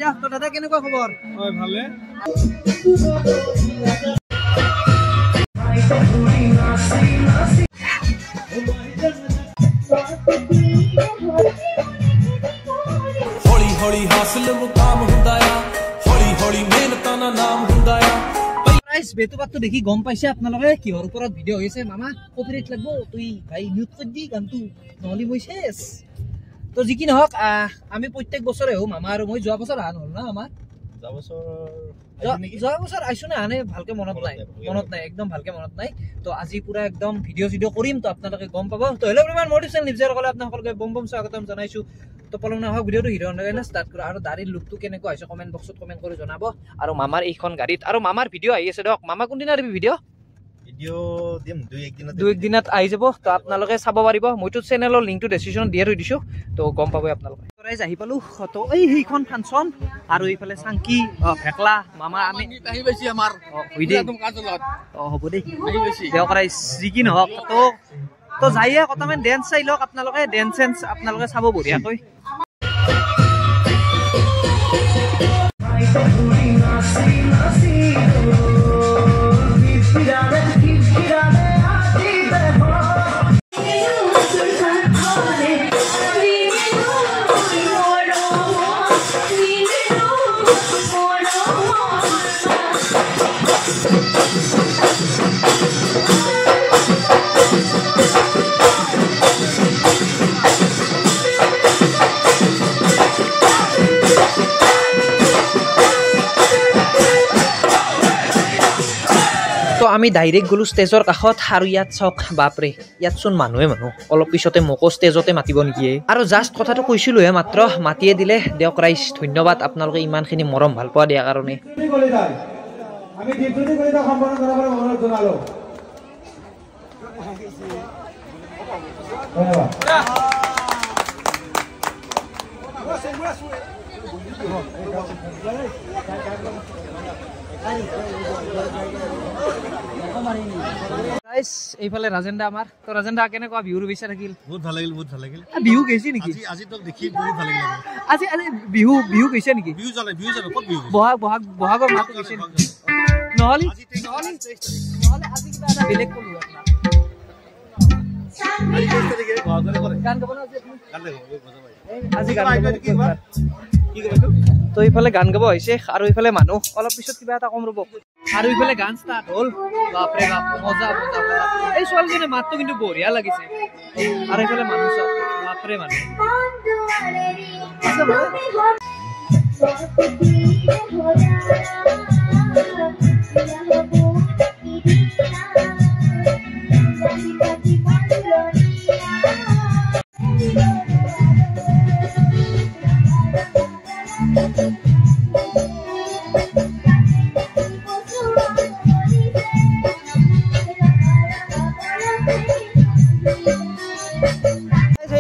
যা তো দাদা কেনেকুৱা খবৰ হয় ভালে हौली हौली हासिल मुकाम हुंदा आ हौली हौली मेहनतां दा नाम हुंदा आ গাইস বেতুবাতটো দেখি গম পাইছে আপোনালোকে কিহৰ ওপৰত ভিডিও হৈছে মামা কপিৰাইট লাগব তুই ভাই মিউট কৰি দি গানটো নহলি মই শেষ তো যি কি নহক আমি প্ৰত্যেক বছৰে হও মামা আৰু মই যোৱা বছৰ আন হল না আমাৰ যোৱা বছৰ আইছো না আনে ভালকে মনত নাই একদম ভালকে মনত নাই তো আজি পুৰা একদম ভিডিও কৰিম তো আপোনালোকে গম পাব তো হেল্ল এভৰিৱান মোটিভেশন নিউজৰ কলে আপোনালোকে বম বম স্বাগতম জনাইছো তো পলম না হওক ভিডিওটো হিৰো হণ্ডাই না ষ্টাৰ্ট কৰা আৰু দাড়িৰ লুকটো কেনেকুৱা হৈছে কমেন্ট বক্সত কমেন্ট কৰি জনাব আৰু মামাৰ এইখন গাড়ীত আৰু মামাৰ ভিডিও আহি আছে দক মামা কোন দিনা দিবি ভিডিও দিম দুই এক দিনত আহি যাব তো আপোনালোকে চাব পাৰিব মইতো চেনেলৰ লিংকটো ডেসক্ৰিপচনত দিয়ে থৈ দিছো তো গম পাব আপোনালোকে ৰাইজ আহি পালো তো এই সেইখন ফাংচন আৰু এইফালে চাংকি ভেকলা মামা আমি আহি পাইছি আমাৰ হৈ দে হ'ব দে আহি পাইছি দেও ৰাইজ যি কি নহওক তো যাইয়ে কতমান ডেন্স চাই লওক আপোনালোকে ডেন্স আপোনালোকে চাব বঢ়িয়াকৈ তো আমি ডাইৰেক্ট গলো ষ্টেজৰ কাষত আৰু ইয়াত চক বাপৰে ইয়াত চোন মানুহ অলপ পিছতে মোকো ষ্টেজতে মাতিব নেকি আৰু জাষ্ট কথাটো কৈছিলোহে মাত্ৰ মাতিয়ে দিলে দিয়ক ৰাইজ ধন্যবাদ আপোনালোকে ইমানখিনি মৰম ভাল পোৱা দিয়াৰ কাৰণে আমি ডিউটি কলিতা সম্পন্ন কৰাৰ অনুৰোধ জনালো গাইস এইফালে ৰাজেন্দা আমাৰ তো ৰাজেন্দা কেনেকুৱা বিহুৰ বিচাৰ থাকিল বহুত ভাল লাগিল বিহু গৈছে নেকি আজি তো দেখি বহুত ভাল লাগিল আজি বিহু গৈছে নেকি বিহু জানে ক'ত বিহু বহাগৰ মাহটো গৈছে নহলি আজি কিবা এটা বেলেগ কলো গান গাব আজি গান তো এইফালে গান গাব হৈছে আৰু এইফালে মানুহ অলপ পিছত কিবা এটা কম ৰব আৰু এইফালে গান ষ্টাৰ্ট হ'ল বাপৰে বাপ মজা এই ছোৱালীজনীৰ মাতটো কিন্তু বঢ়িয়া লাগিছে আৰু এইফালে মানুহ চব বাপৰে মানুহ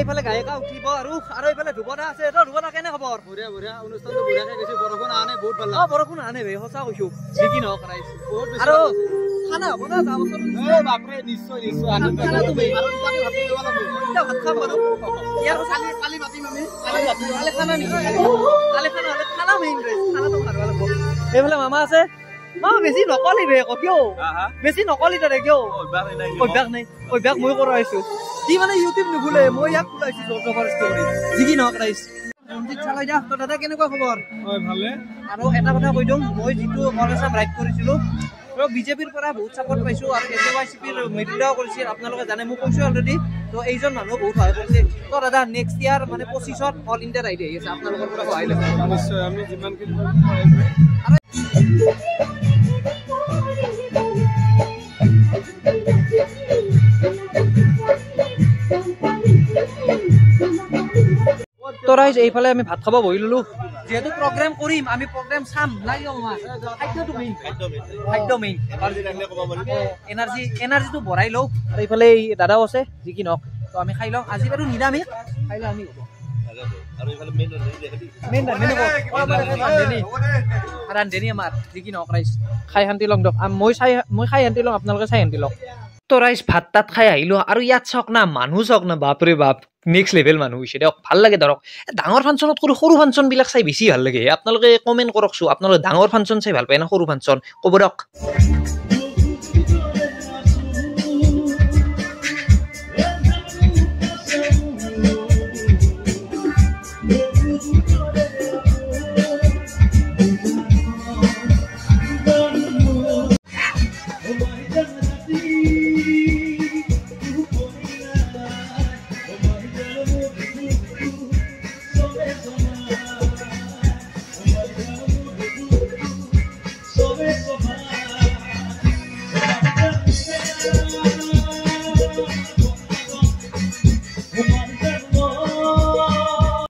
এইফালে গায়িকা উঠিব আৰু এইফালে ধুবনা আছে ধুবনা কেনে খবৰ বঢ়িয়া অনুষ্ঠানটো বঢ়িয়াকে গৈছে বৰষুণ আনে বহুত ভাল লাগে বৰষুণ আনে বে সঁচা কৈছো যি কি নহওক ৰাইজ বহুত আৰু খানা হ'ব না যাব বাপৰে নিশ্চয় আনন্দ তুমি আৰু আমি ভাবি লব লাগিব ভাত খাব আৰু ইয়াৰ কালি মাতিম আমি কালি খানা নেকি কালি খানা মেইন ৰাইজ খানাটো খাব লাগিব এইফালে মামা আছে মামা বেছি নকলি বে কিয় বেছি নকলি তৰে কিয় অভ্যাস মই কৰা আছো কি মানে ইউটিউব নুখুলে মই ইয়াক খোলাইছো জবৰদস্তি কৰি যি কি নহওক ৰাইজ ৰঞ্জিত চালাই যা তো দাদা কেনেকুৱা খবৰ হয় ভালে আৰু এটা কথা কৈ দিওঁ মই যিটো কলেজত ৰাইড কৰিছিলো তো বিজেপিৰ পৰা বহুত ছাপৰ্ট পাইছো আৰু এছৱাইচিপিৰ মিটিংও কৰিছিল আপোনালোকে জানে মোক কৈছো অলৰেডি তো এইজন মানুহ বহুত সহায় কৰিছে তো দাদা নেক্সট ইয়াৰ মানে 25ত অল ইণ্ডিয়া ৰাইড আহি আছে আপোনালোকৰ পৰা সহায় ল'ব নিশ্চয় আমি যিমানখিনি তো ৰাইজ এইফালে আমি ভাত খাব বহি ললো যেহেতু প্ৰগ্ৰাম কৰিম আমি প্ৰগ্ৰাম চাম লাগিব আমাৰ খাদ্য মেইন এনাৰ্জিটো বঢ়াই লওঁ আৰু এইফালে দাদাও আছে যি কি নহওক তো আমি খাই লওঁ আজি বাৰু নিৰামিষ খাই লওঁ আমি ৰান্ধনি আমাৰ যি কি নহওক ৰাইজ খাই শান্তি লওঁ দিয়ক মই খাই শান্তি লওঁ আপোনালোকে চাই শান্তি লওক তো ৰাইজ ভাত তাত খাই আহিলো আৰু ইয়াত চাওক না মানুহ চাওক না বাপৰে বাপ নেক্সট লেভেল মানুহ হৈছে দিয়ক ভাল লাগে ধৰক ডাঙৰ ফাংচনত কৰি সৰু ফাংচন বিলাক চাই বেছি ভাল লাগে আপোনালোকে কমেণ্ট কৰকচোন আপোনালোকে ডাঙৰ ফাংচন চাই ভাল পায় না সৰু ফাংচন ক'ব দিয়ক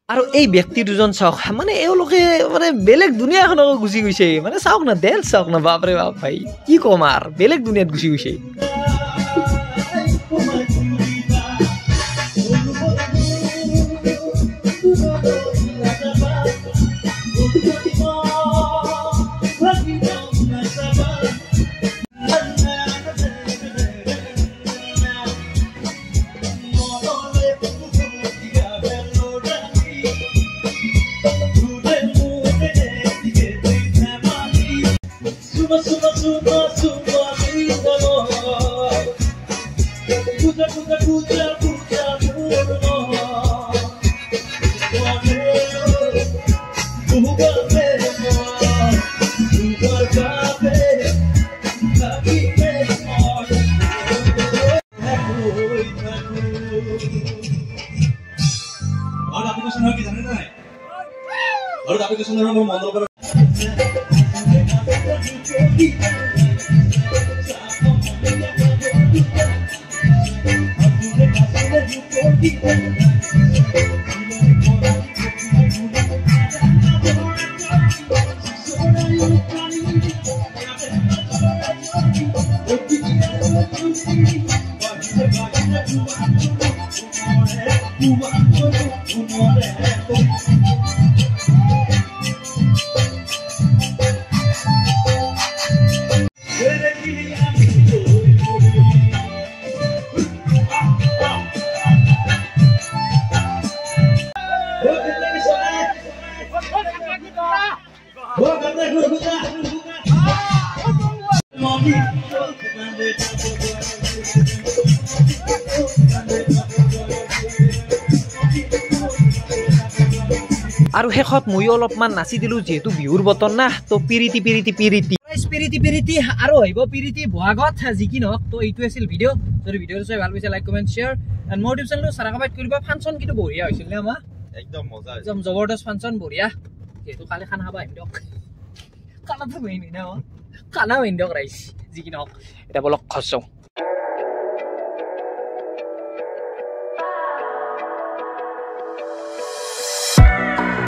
আৰু এই ব্যক্তি দুজন চাওক মানে এওঁলোকে মানে বেলেগ দুনিয়া এখনক গুচি গৈছে মানে চাওক না দেল চাওক না বাপৰে বাপ ভাই কি কম আৰু বেলেগ দুনিয়াত গুচি গৈছে আৰু শেষত ময়ো অলপমান নাচি দিলো যেহেতু বিহুৰ বতৰ না তো পিৰিতি পিৰিতি পিৰিতি পিৰিতি পিৰিতি আৰু আহিব পিৰিতি বহাগত যি কি নহওক তো এইটো আছিল ভিডিঅ' যদি ভিডিঅ'টো চাই ভাল পাইছে লাইক কমেণ্ট শ্বেয়াৰ এণ্ড মোৰ ইউটিউব চেনেলটো চাবস্ক্ৰাইব কৰিব ফাংচন কিন্তু বঢ়িয়া হৈছিল নে আমাৰ একদম মজা একদম জবৰদস্ত ফাংচন বঢ়িয়া যেহেতু কালি খানা খাব আহিম দিয়ক খানাটো মেইন ন খানা মেইন দিয়ক ৰাইজ যি কি নহওক এতিয়া বলক খচাওঁ